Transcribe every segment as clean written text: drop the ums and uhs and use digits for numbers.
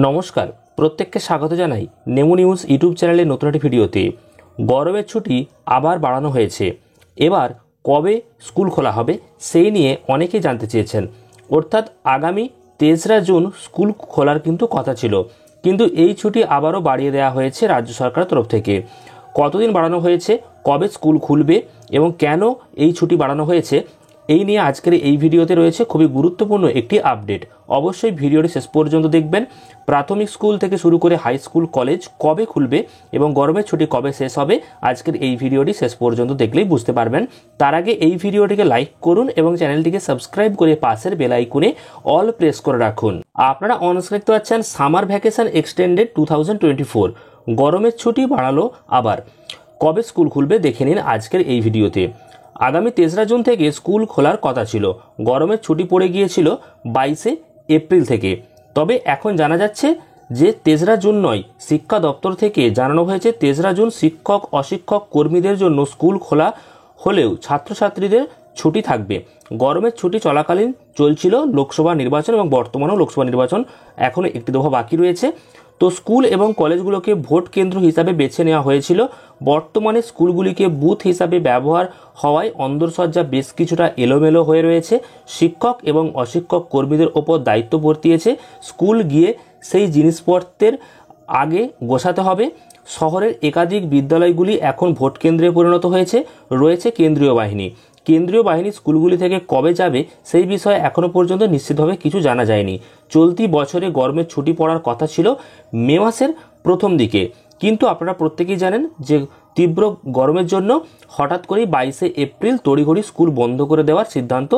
নমস্কার, প্রত্যেককে স্বাগত জানাই নেমু নিউজ ইউটিউব চ্যানেলের নতুন একটি ভিডিওতে। গরমের ছুটি আবার বাড়ানো হয়েছে। এবার কবে স্কুল খোলা হবে সেই নিয়ে অনেকেই জানতে চেয়েছেন। অর্থাৎ আগামী 3রা জুন স্কুল খোলার কিন্তু কথা ছিল, কিন্তু এই ছুটি আবারও বাড়িয়ে দেওয়া হয়েছে রাজ্য সরকারের তরফ থেকে। কতদিন বাড়ানো হয়েছে, কবে স্কুল খুলবে এবং কেন এই ছুটি বাড়ানো হয়েছে, এই নিয়ে আজকের এই ভিডিওতে রয়েছে খুবই গুরুত্বপূর্ণ একটি আপডেট। অবশ্যই ভিডিওটি শেষ পর্যন্ত দেখবেন। প্রাথমিক স্কুল থেকে শুরু করে হাই স্কুল, কলেজ কবে খুলবে এবং গরমের ছুটি কবে শেষ হবে, আজকের এই ভিডিওটি শেষ পর্যন্ত দেখলেই বুঝতে পারবেন। তার আগে এই ভিডিওটিকে লাইক করুন এবং চ্যানেলটিকে সাবস্ক্রাইব করে পাশের বেল আইকনে অল প্রেস করে রাখুন। আপনারা অনস্ক্রিন দেখতে পাচ্ছেন সামার ভ্যাকেশন এক্সটেন্ডেড 2024। গরমের ছুটি বাড়ালো আবার। কবে স্কুল খুলবে দেখে নিন আজকের এই ভিডিওতে। আগামী 3রা জুন থেকে স্কুল খোলার কথা ছিল। গরমের ছুটি পড়ে গিয়েছিল 22শে এপ্রিল থেকে। তবে এখন জানা যাচ্ছে যে 3রা জুন নয়, শিক্ষা দপ্তর থেকে জানানো হয়েছে 3রা জুন শিক্ষক অশিক্ষক কর্মীদের জন্য স্কুল খোলা হলেও ছাত্রছাত্রীদের ছুটি থাকবে। গরমের ছুটি চলাকালীন চলছিল লোকসভা নির্বাচন এবং বর্তমানেও লোকসভা নির্বাচন এখনও একটি দফা বাকি রয়েছে। তো স্কুল এবং কলেজগুলোকে ভোট কেন্দ্র হিসাবে বেছে নেওয়া হয়েছিল। বর্তমানে স্কুলগুলিকে বুথ হিসাবে ব্যবহার হওয়ায় অন্দরসজ্জা বেশ কিছুটা এলোমেলো হয়ে রয়েছে। শিক্ষক এবং অশিক্ষক কর্মীদের ওপর দায়িত্ব বর্তিয়েছে স্কুল গিয়ে সেই জিনিসপত্রের আগে গোছাতে হবে। শহরের একাধিক বিদ্যালয়গুলি এখন ভোট কেন্দ্রে পরিণত হয়েছে। রয়েছে কেন্দ্রীয় বাহিনী। কেন্দ্রীয় বাহিনী স্কুলগুলি থেকে কবে যাবে সেই বিষয়ে এখনও পর্যন্ত নিশ্চিতভাবে কিছু জানা যায়নি। চলতি বছরে গরমের ছুটি পড়ার কথা ছিল মে মাসের প্রথম দিকে, কিন্তু আপনারা প্রত্যেকেই জানেন যে তীব্র গরমের জন্য হঠাৎ করেই 22শে এপ্রিল তড়িঘড়ি স্কুল বন্ধ করে দেওয়ার সিদ্ধান্ত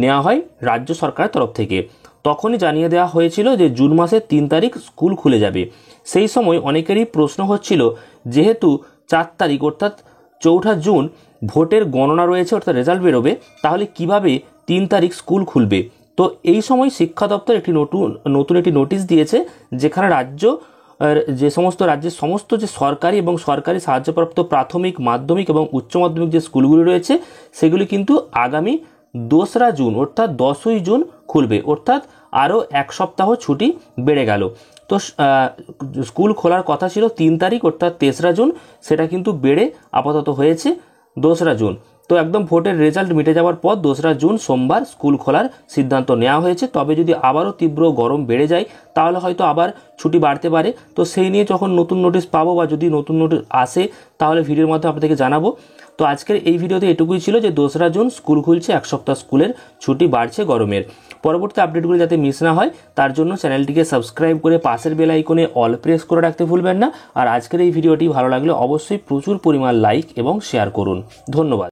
নেওয়া হয় রাজ্য সরকারের তরফ থেকে। তখনই জানিয়ে দেওয়া হয়েছিল যে জুন মাসের 3 তারিখ স্কুল খুলে যাবে। সেই সময় অনেকেরই প্রশ্ন হচ্ছিল, যেহেতু 4 তারিখ অর্থাৎ 4ঠা জুন ভোটের গণনা রয়েছে, অর্থাৎ রেজাল্ট বেরোবে, তাহলে কিভাবে 3 তারিখ স্কুল খুলবে। তো এই সময় শিক্ষা দপ্তর একটি নতুন একটি নোটিশ দিয়েছে, যেখানে যে সমস্ত রাজ্যের সমস্ত যে সরকারি এবং সরকারি সাহায্যপ্রাপ্ত প্রাথমিক, মাধ্যমিক এবং উচ্চ মাধ্যমিক যে স্কুলগুলি রয়েছে সেগুলি কিন্তু আগামী 2রা জুন অর্থাৎ 10ই জুন খুলবে। অর্থাৎ আরও 1 সপ্তাহ ছুটি বেড়ে গেল। তো স্কুল খোলার কথা ছিল 3 তারিখ অর্থাৎ 3রা জুন, সেটা কিন্তু বেড়ে আপাতত হয়েছে 2রা জুন। তো একদম ভোটের রেজাল্ট মিটে যাওয়ার পর 2রা জুন সোমবার স্কুল খোলার সিদ্ধান্ত নেওয়া হয়েছে। তবে যদি আবারও তীব্র গরম বেড়ে যায় তাহলে হয়তো আবার ছুটি বাড়তে পারে। তো সেই নিয়ে যখন নতুন নোটিশ পাবো বা যদি নতুন নোটিশ আসে তাহলে ভিডিওর মাধ্যমে আপনাদেরকে জানাবো। তো আজকের এই ভিডিওতে এটুকুই ছিল যে 2রা জুন স্কুল খুলছে, 1 সপ্তাহ স্কুলের ছুটি বাড়ছে গরমের। পরবর্তী আপডেটগুলি যাতে মিস না হয় তার জন্য চ্যানেলটিকে সাবস্ক্রাইব করে পাশের বেল আইকনে অল প্রেস করে রাখতে ভুলবেন না। আর আজকের এই ভিডিওটি ভালো লাগলে অবশ্যই প্রচুর পরিমাণ লাইক এবং শেয়ার করুন। ধন্যবাদ।